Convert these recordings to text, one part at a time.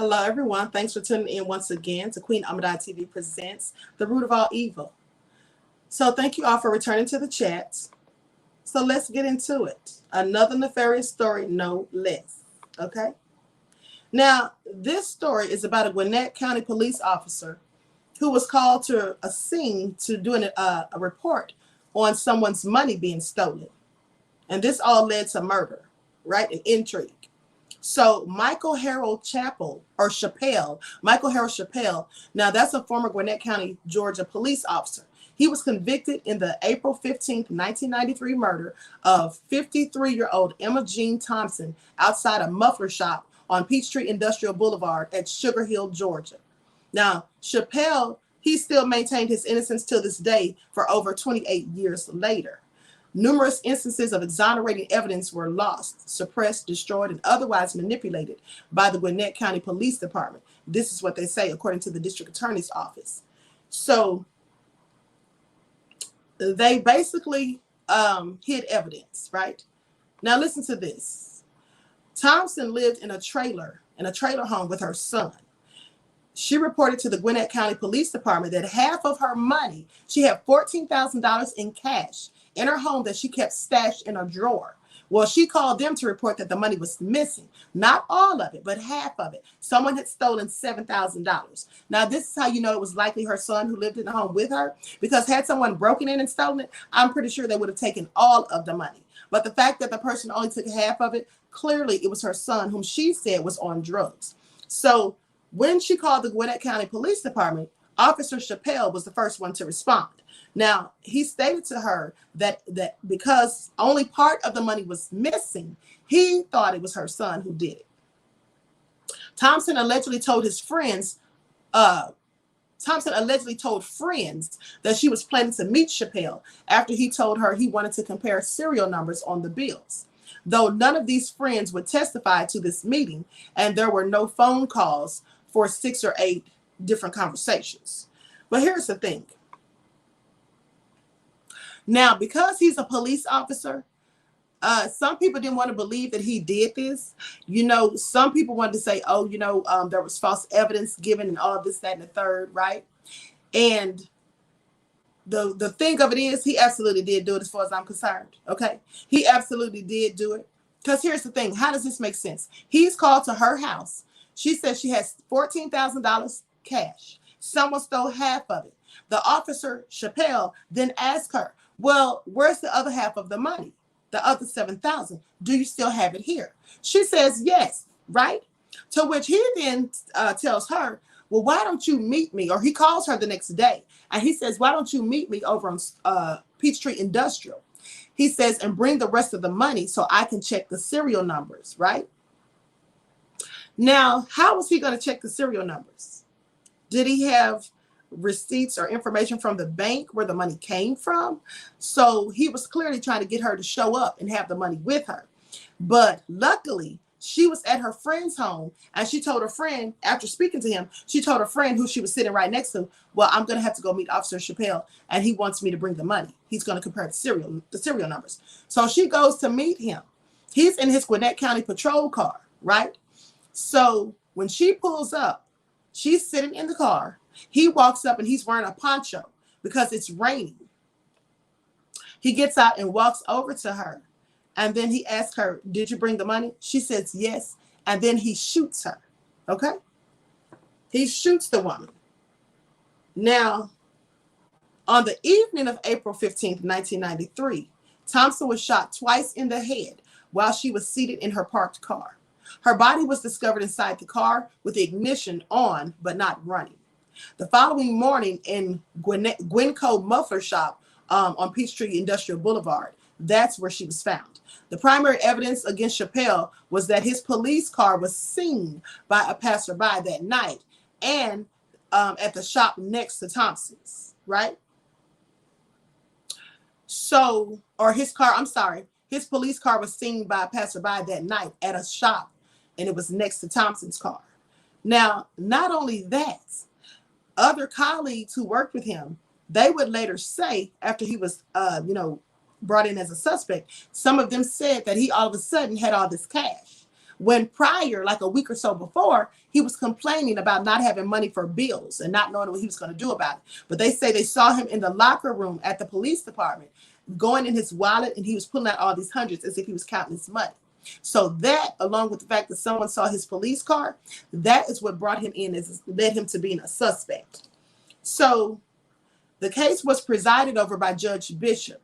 Hello, everyone. Thanks for tuning in once again to Queen Ahmadiyyah TV presents The Root of All Evil. So thank you all for returning to the chat. So let's get into it. Another nefarious story, no less. Okay? Now, this story is about a Gwinnett County police officer who was called to a scene to do a report on someone's money being stolen. And this all led to murder, right? And intrigue. So Michael Harold Chappell, now that's a former Gwinnett County, Georgia police officer. He was convicted in the April 15th, 1993 murder of 53-year-old Emogene Thompson outside a muffler shop on Peachtree Industrial Boulevard at Sugar Hill, Georgia. Now, Chappell, he still maintained his innocence till this day for over 28 years later. Numerous instances of exonerating evidence were lost, suppressed, destroyed, and otherwise manipulated by the Gwinnett County Police Department. This is what they say, according to the district attorney's office. So they basically hid evidence, right? Now listen to this. Thompson lived in a trailer home with her son. She reported to the Gwinnett County Police Department that half of her money, she had $14,000 in cash in her home that she kept stashed in a drawer. Well, she called them to report that the money was missing. Not all of it, but half of it. Someone had stolen $7,000. Now, this is how you know it was likely her son who lived in the home with her, because had someone broken in and stolen it, I'm pretty sure they would have taken all of the money. But the fact that the person only took half of it, clearly it was her son, whom she said was on drugs. So when she called the Gwinnett County Police Department, Officer Chappell was the first one to respond. Now, he stated to her that because only part of the money was missing, he thought it was her son who did it. Thompson allegedly told friends that she was planning to meet Chappell after he told her he wanted to compare serial numbers on the bills. Though none of these friends would testify to this meeting, and there were no phone calls for 6 or 8 different conversations. But here's the thing. Now, because he's a police officer, some people didn't want to believe that he did this. You know, some people wanted to say, oh, you know, there was false evidence given and all this, that, and the third, right? And the thing of it is, he absolutely did do it as far as I'm concerned, okay? He absolutely did do it. Because here's the thing. How does this make sense? He's called to her house. She says she has $14,000 cash. Someone stole half of it. The officer, Chappell, then asked her, well, where's the other half of the money? The other $7,000. Do you still have it here? She says yes, right? To which he then tells her, well, why don't you meet me? Or he calls her the next day and he says, why don't you meet me over on Peachtree Industrial? He says, and bring the rest of the money so I can check the serial numbers, right? Now, how was he going to check the serial numbers? Did he have receipts or information from the bank where the money came from? So he was clearly trying to get her to show up and have the money with her. But luckily, she was at her friend's home and she told her friend, after speaking to him, she told her friend who she was sitting right next to, well, I'm going to have to go meet Officer Chappell and he wants me to bring the money. He's going to compare the serial numbers. So she goes to meet him. He's in his Gwinnett County patrol car, right? So when she pulls up, she's sitting in the car. He walks up and he's wearing a poncho because it's raining. He gets out and walks over to her. And then he asks her, did you bring the money? She says yes. And then he shoots her. Okay? He shoots the woman. Now, on the evening of April 15th, 1993, Thompson was shot twice in the head while she was seated in her parked car. Her body was discovered inside the car with the ignition on, but not running. The following morning in Gwinnett Muffler Shop on Peachtree Industrial Boulevard, that's where she was found. The primary evidence against Chappell was that his police car was seen by a passerby that night and at the shop next to Thompson's, right? So, or his police car was seen by a passerby that night at a shop and it was next to Thompson's car. Now, not only that, other colleagues who worked with him, they would later say, after he was, brought in as a suspect, some of them said that he all of a sudden had all this cash. when prior, like a week or so before, he was complaining about not having money for bills and not knowing what he was going to do about it. But they say they saw him in the locker room at the police department, going in his wallet, and he was pulling out all these hundreds as if he was counting his money. So that, along with the fact that someone saw his police car, that is what brought him in, as led him to being a suspect. So the case was presided over by Judge Bishop.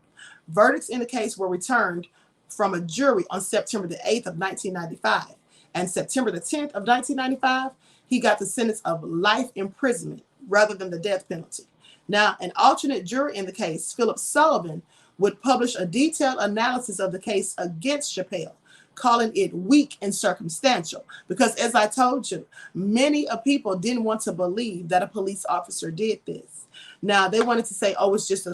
Verdicts in the case were returned from a jury on September the 8th of 1995. And September the 10th of 1995, he got the sentence of life imprisonment rather than the death penalty. Now, an alternate jury in the case, Philip Sullivan, would publish a detailed analysis of the case against Chappelle, calling it weak and circumstantial. Because as I told you, many people didn't want to believe that a police officer did this. Now, they wanted to say, oh, it's just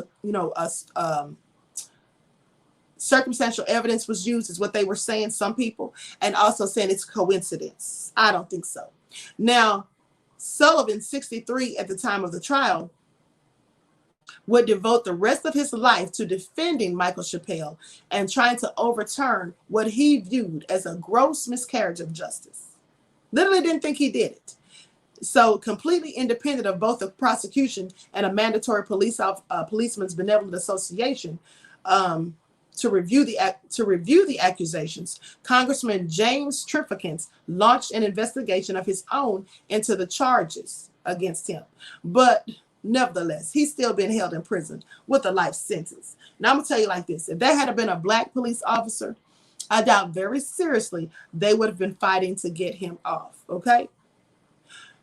circumstantial evidence was used, is what they were saying, some people, and also saying it's coincidence. I don't think so. Now, Sullivan, 63 at the time of the trial, would devote the rest of his life to defending Michael Chappelle and trying to overturn what he viewed as a gross miscarriage of justice. Literally didn't think he did it. So completely independent of both the prosecution and a mandatory policeman's benevolent association to review the accusations, Congressman James Triffickens launched an investigation of his own into the charges against him. But nevertheless, he's still been held in prison with a life sentence. Now, I'm going to tell you like this. If there had been a black police officer, I doubt very seriously they would have been fighting to get him off, okay?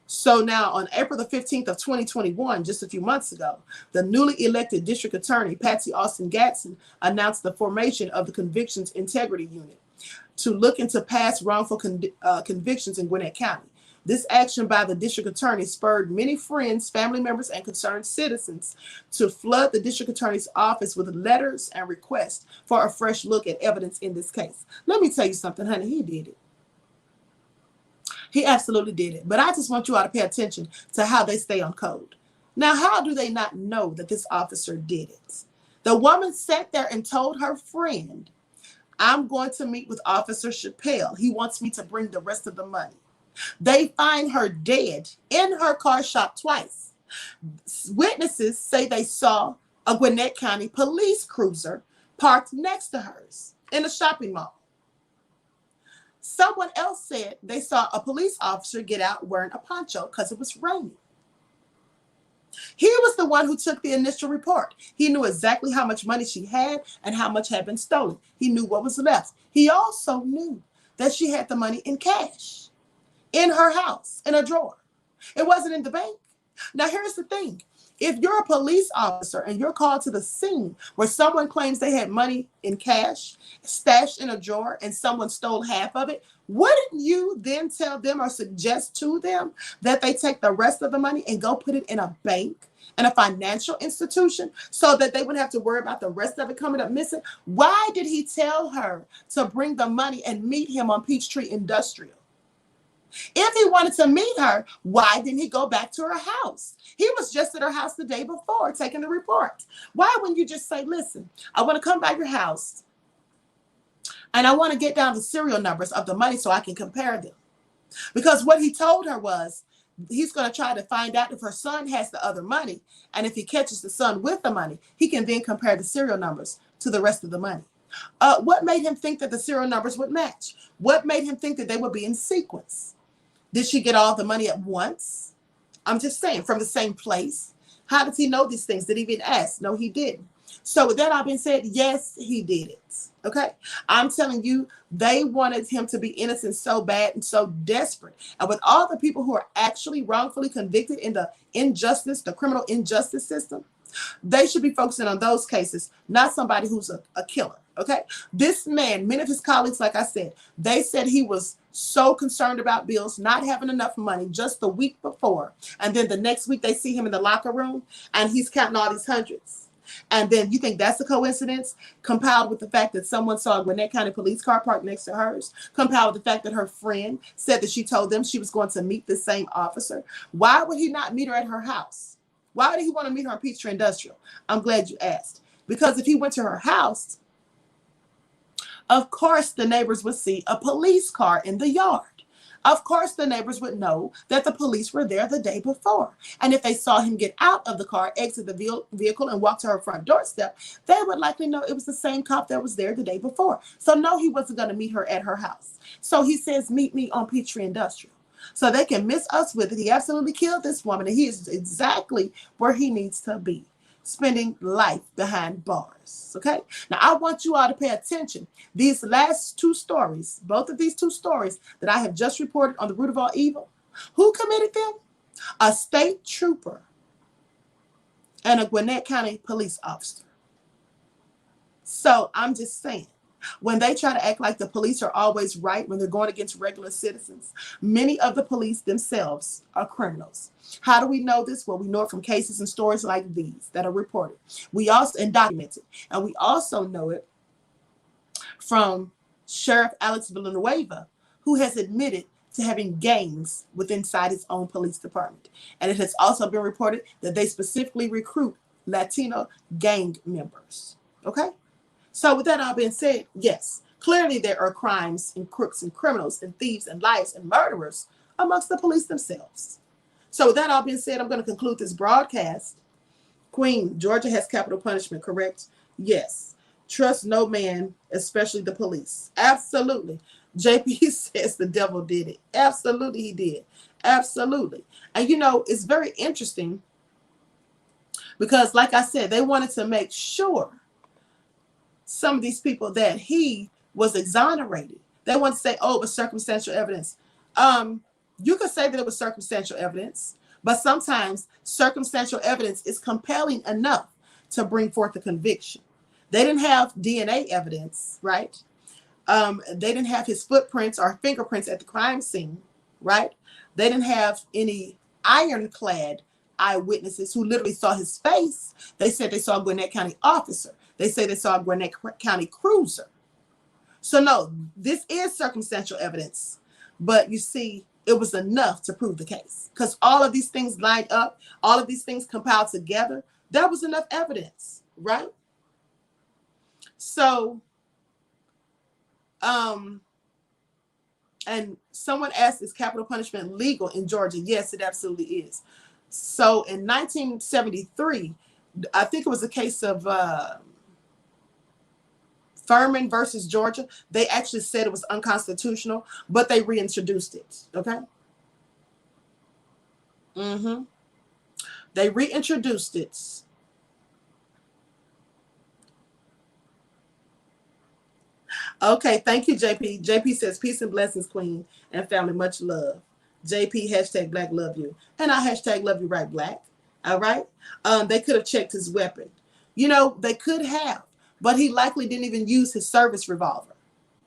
So now on April the 15th of 2021, just a few months ago, the newly elected district attorney, Patsy Austin Gatson, announced the formation of the Convictions Integrity Unit to look into past wrongful convictions in Gwinnett County. This action by the district attorney spurred many friends, family members, and concerned citizens to flood the district attorney's office with letters and requests for a fresh look at evidence in this case. Let me tell you something, honey, he did it. He absolutely did it. But I just want you all to pay attention to how they stay on code. Now, how do they not know that this officer did it? The woman sat there and told her friend, I'm going to meet with Officer Chappelle. He wants me to bring the rest of the money. They find her dead in her car, shot twice. Witnesses say they saw a Gwinnett County police cruiser parked next to hers in a shopping mall. Someone else said they saw a police officer get out wearing a poncho because it was raining. He was the one who took the initial report. He knew exactly how much money she had and how much had been stolen. He knew what was left. He also knew that she had the money in cash in her house, in a drawer. It wasn't in the bank. Now, here's the thing. If you're a police officer and you're called to the scene where someone claims they had money in cash, stashed in a drawer, and someone stole half of it, wouldn't you then tell them or suggest to them that they take the rest of the money and go put it in a bank and a financial institution so that they wouldn't have to worry about the rest of it coming up missing? Why did he tell her to bring the money and meet him on Peachtree Industrial? If he wanted to meet her, why didn't he go back to her house? He was just at her house the day before taking the report. Why wouldn't you just say, listen, I want to come by your house and I want to get down the serial numbers of the money so I can compare them? Because what he told her was he's going to try to find out if her son has the other money. And if he catches the son with the money, he can then compare the serial numbers to the rest of the money. What made him think that the serial numbers would match? What made him think that they would be in sequence? Did she get all the money at once? I'm just saying, from the same place. How does he know these things? Did he even ask? No, he didn't. So with that all being said, yes, he did it. Okay? I'm telling you, they wanted him to be innocent so bad and so desperate. And with all the people who are actually wrongfully convicted in the injustice, the criminal injustice system, they should be focusing on those cases, not somebody who's a killer. Okay? This man, many of his colleagues, like I said, they said he was so concerned about bills, not having enough money just the week before. And then the next week they see him in the locker room and he's counting all these hundreds. And then you think that's a coincidence, compiled with the fact that someone saw a Gwinnett County police car parked next to hers, compiled with the fact that her friend said that she told them she was going to meet the same officer. Why would he not meet her at her house? Why would he want to meet her on Peachtree Industrial? I'm glad you asked. Because if he went to her house, Of course, the neighbors would see a police car in the yard. Of course, the neighbors would know that the police were there the day before. And if they saw him get out of the car, exit the vehicle, and walk to her front doorstep, they would likely know it was the same cop that was there the day before. So no, he wasn't going to meet her at her house. So he says, meet me on Peachtree Industrial. So they can miss us with it. He absolutely killed this woman, and he is exactly where he needs to be, spending life behind bars. Okay? Now, I want you all to pay attention. These last two stories, both of these two stories that I have just reported on the root of all evil, who committed them? A state trooper and a Gwinnett County police officer. So I'm just saying, when they try to act like the police are always right when they're going against regular citizens, many of the police themselves are criminals. How do we know this? Well, we know it from cases and stories like these that are reported. We also and documented, and we also know it from Sheriff Alex Villanueva, who has admitted to having gangs inside his own police department. And it has also been reported that they specifically recruit Latino gang members. Okay? So with that all being said, yes, clearly there are crimes and crooks and criminals and thieves and liars and murderers amongst the police themselves. So with that all being said, I'm going to conclude this broadcast. Queen, Georgia has capital punishment, correct? Yes. Trust no man, especially the police. Absolutely. JP says the devil did it. Absolutely he did. Absolutely. And you know, it's very interesting because like I said, they wanted to make sure some of these people that he was exonerated. They want to say, oh, it was circumstantial evidence. You could say that it was circumstantial evidence, but sometimes circumstantial evidence is compelling enough to bring forth a conviction. They didn't have DNA evidence, right? They didn't have his footprints or fingerprints at the crime scene, right? They didn't have any ironclad eyewitnesses who literally saw his face. They said they saw a Gwinnett County officer. They say they saw a Gwinnett County cruiser. So no, this is circumstantial evidence. But you see, it was enough to prove the case. Because all of these things lined up, all of these things compiled together, that was enough evidence, right? So, and someone asked, is capital punishment legal in Georgia? Yes, it absolutely is. So in 1973, I think it was a case of Furman versus Georgia. They actually said it was unconstitutional, but they reintroduced it. Okay. They reintroduced it. Okay, thank you, JP. JP says, peace and blessings, Queen and family. Much love. JP, hashtag Black love you. And I hashtag love you right, Black. All right. They could have checked his weapon. You know, they could have, but he likely didn't even use his service revolver.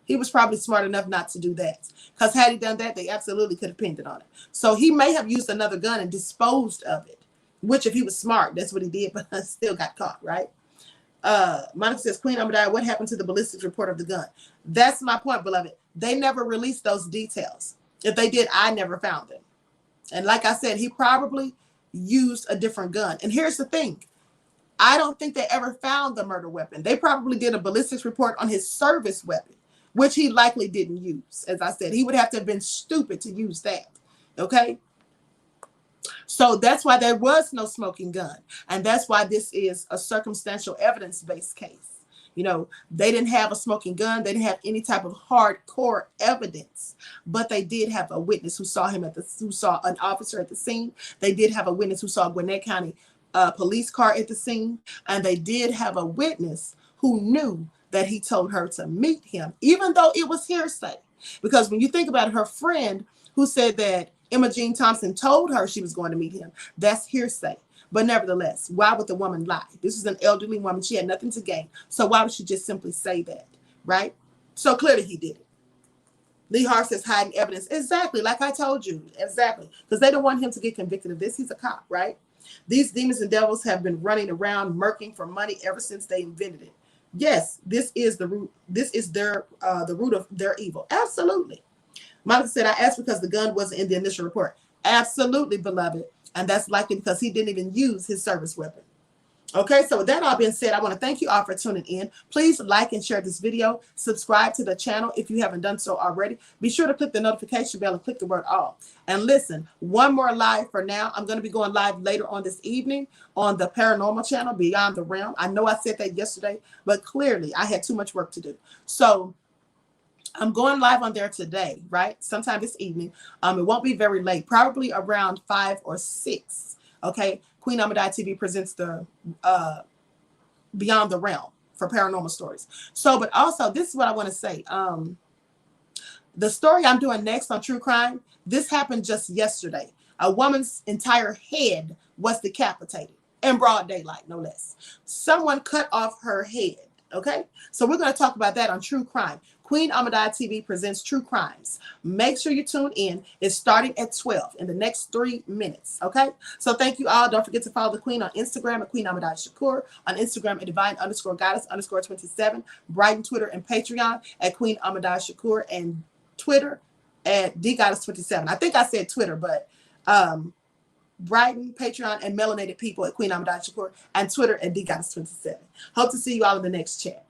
He was probably smart enough not to do that, because had he done that, they absolutely could have pinned it on it. So he may have used another gun and disposed of it, which if he was smart, that's what he did, but still got caught, right? Monica says, Queen Ahmadiyyah, what happened to the ballistics report of the gun? That's my point, beloved. They never released those details. If they did, I never found them. And like I said, he probably used a different gun. And here's the thing. I don't think they ever found the murder weapon. They probably did a ballistics report on his service weapon, which he likely didn't use. As I said, he would have to have been stupid to use that. Okay? So that's why there was no smoking gun. And that's why this is a circumstantial evidence-based case. You know, they didn't have a smoking gun. They didn't have any type of hardcore evidence, but they did have a witness who saw him who saw an officer at the scene. They did have a witness who saw a Gwinnett County police car at the scene. And they did have a witness who knew that he told her to meet him, even though it was hearsay. Because when you think about it, her friend who said that Emogene Thompson told her she was going to meet him, that's hearsay. But nevertheless, why would the woman lie? This is an elderly woman. She had nothing to gain. So why would she just simply say that, right? So clearly he did it. Lee Hart says hiding evidence. Exactly, like I told you. Exactly. Because they don't want him to get convicted of this. He's a cop, right? These demons and devils have been running around murking for money ever since they invented it. Yes, this is the root. This is the root of their evil. Absolutely. Monica said, I asked because the gun wasn't in the initial report. Absolutely, beloved. And that's likely because he didn't even use his service weapon. Okay, so with that all being said, I want to thank you all for tuning in. Please like and share this video. Subscribe to the channel if you haven't done so already. Be sure to click the notification bell and click the word all. And listen, one more live for now. I'm going to be going live later on this evening on the paranormal channel, Beyond the Realm. I know I said that yesterday, but clearly I had too much work to do. So I'm going live on there today, right? Sometime this evening. It won't be very late, probably around 5 or 6. Okay, Queen Ahmadiyyah TV presents the Beyond the Realm for paranormal stories. So, but also, this is what I want to say. The story I'm doing next on true crime, this happened just yesterday. A woman's entire head was decapitated in broad daylight, no less. Someone cut off her head. Okay, so we're going to talk about that on true crime. Queen Ahmadiyyah TV presents True Crimes. Make sure you tune in. It's starting at 12 in the next 3 minutes. Okay, so thank you all. Don't forget to follow the Queen on Instagram at QueenAhmadiyyah, on Instagram at divine_goddess_27, Brighton, Twitter, and Patreon at Queen Ahmadiyyah, and Twitter at dgoddess27. I think I said Twitter, but Brighton, Patreon, and Melanated People at Queen Ahmadiyyah, and Twitter at dgoddess27. Hope to see you all in the next chat.